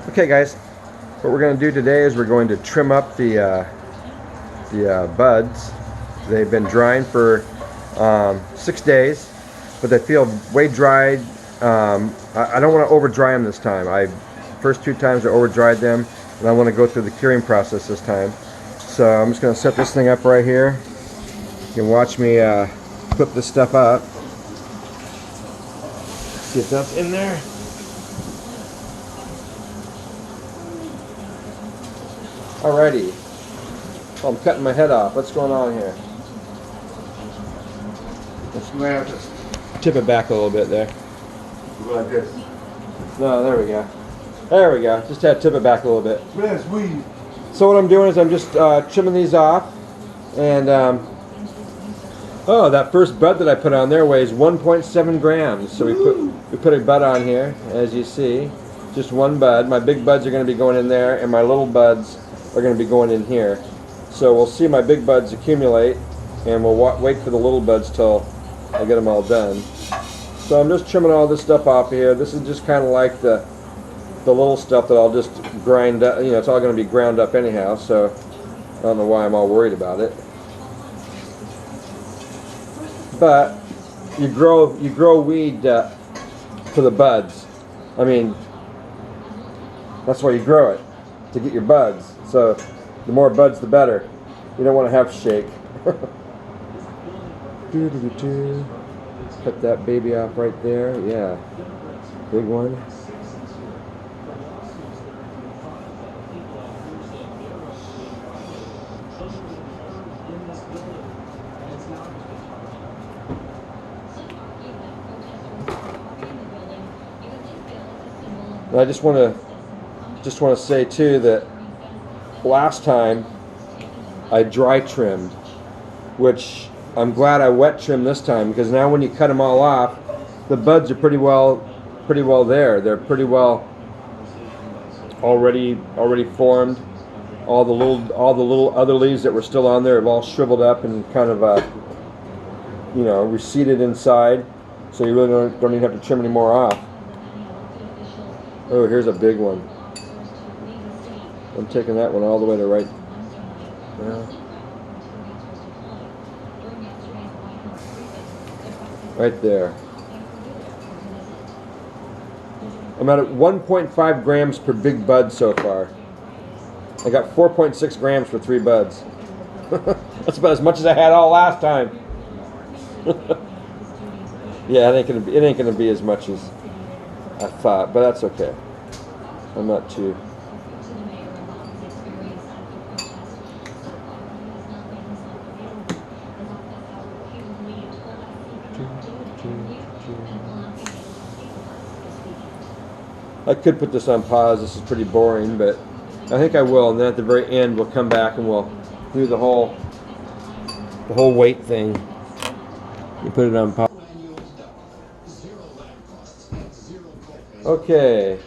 Okay guys, what we're going to do today is we're going to trim up the buds. They've been drying for 6 days, but they feel way dried. I don't want to over dry them this time. First 2 times I over dried them, and I want to go through the curing process this time. So I'm just going to set this thing up right here. You can watch me clip this stuff up. See if that's in there. Alrighty. Oh, I'm cutting my head off. What's going on here? Let's tip it back a little bit there. Like this. No, there we go. There we go. Just had to tip it back a little bit. Yes, we. So what I'm doing is I'm just trimming these off. And, oh, that first bud that I put on there weighs 1.7 grams. So we put a bud on here, as you see. Just one bud. My big buds are going to be going in there, and my little buds are going to be going in here. So we'll see my big buds accumulate, and we'll wait for the little buds till I get them all done. So I'm just trimming all this stuff off here. This is just kind of like the little stuff that I'll just grind up. You know, it's all going to be ground up anyhow, so I don't know why I'm all worried about it. But you grow weed for the buds. I mean, that's why you grow it, to get your buds. So the more buds, the better. You don't want to have shake. Cut that baby off right there. Yeah, big one. And I just want to say too that last time I dry trimmed, which I'm glad I wet trimmed this time, because now when you cut them all off, the buds are pretty well there. They're pretty well already formed. All the little other leaves that were still on there have all shriveled up and kind of you know, receded inside. So you really don't even have to trim any more off. Oh, here's a big one. I'm taking that one all the way to right. Right there. I'm at 1.5 grams per big bud so far. I got 4.6 grams for 3 buds. That's about as much as I had all last time. Yeah, it ain't gonna be as much as I thought, but that's okay. I'm not too. I could put this on pause. This is pretty boring, but I think I will. And then at the very end, we'll come back and we'll do the whole weight thing. You put it on pause. Okay,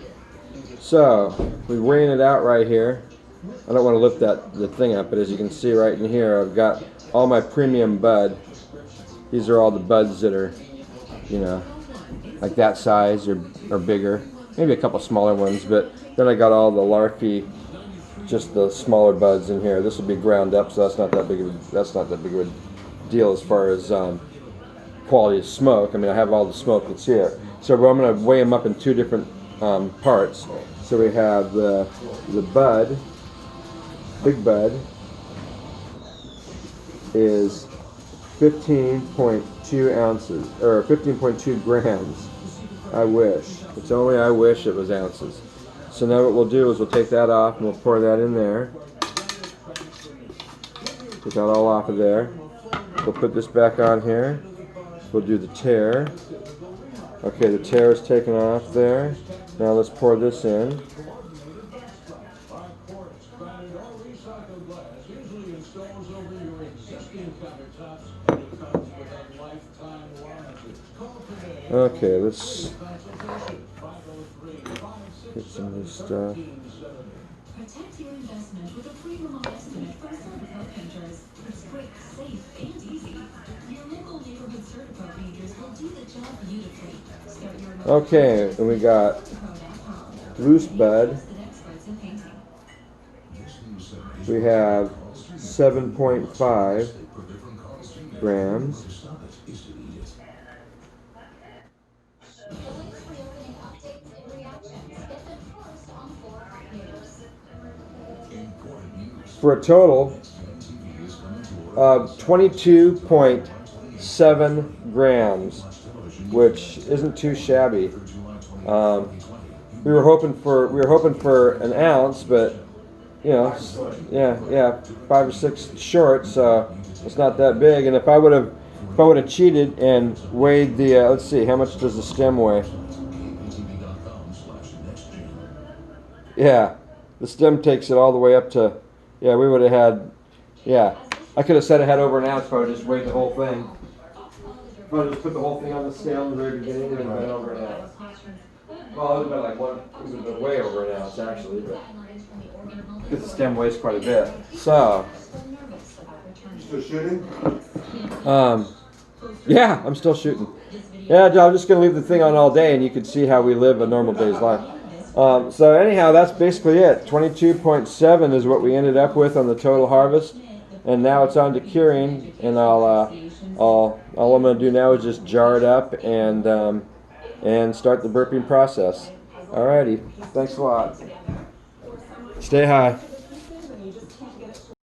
so we're weighing it out right here. I don't want to lift the thing up, but as you can see right in here, I've got all my premium bud. These are all the buds that are, you know, like that size or bigger. Maybe a couple smaller ones, but then I got all the larky, just the smaller buds in here. This will be ground up, so that's not that big of a deal as far as quality of smoke. I mean, I have all the smoke that's here. So I'm going to weigh them up in 2 different parts. So we have the bud, big bud, is 15.2 ounces, or 15.2 grams. I wish. It's only I wish it was ounces. So now what we'll do is we'll take that off and we'll pour that in there. Take that all off of there. We'll put this back on here. We'll do the tear. Okay, the tear is taken off there. Now let's pour this in. Okay, let's get some of this stuff. Protect your investment with a free remote estimate from Certico Painters. It's quick, safe, and easy. Your local neighborhood Certico Painters will do the job beautifully. Okay, and we got loose bud. we have 7.5 grams. For a total of 22.7 grams, which isn't too shabby. We were hoping for an ounce, but you know, yeah, 5 or 6 short, so it's not that big. And if I would have cheated and weighed the, let's see, how much does the stem weigh? Yeah, the stem takes it all the way up to, yeah, we would have had, yeah, I could have said I had over an ounce if I would just weighed the whole thing. If I just put the whole thing on the scale in the very beginning, it would have been over an ounce. Well, it would have been like it would have been way over an ounce actually, but because the stem weighs quite a bit. So, Still shooting? yeah, I'm still shooting. Yeah, I'm just gonna leave the thing on all day, and you can see how we live a normal day's life. So anyhow, that's basically it. 22.7 is what we ended up with on the total harvest, and now it's on to curing. And all I'm gonna do now is just jar it up and start the burping process. Alrighty, thanks a lot. Stay high.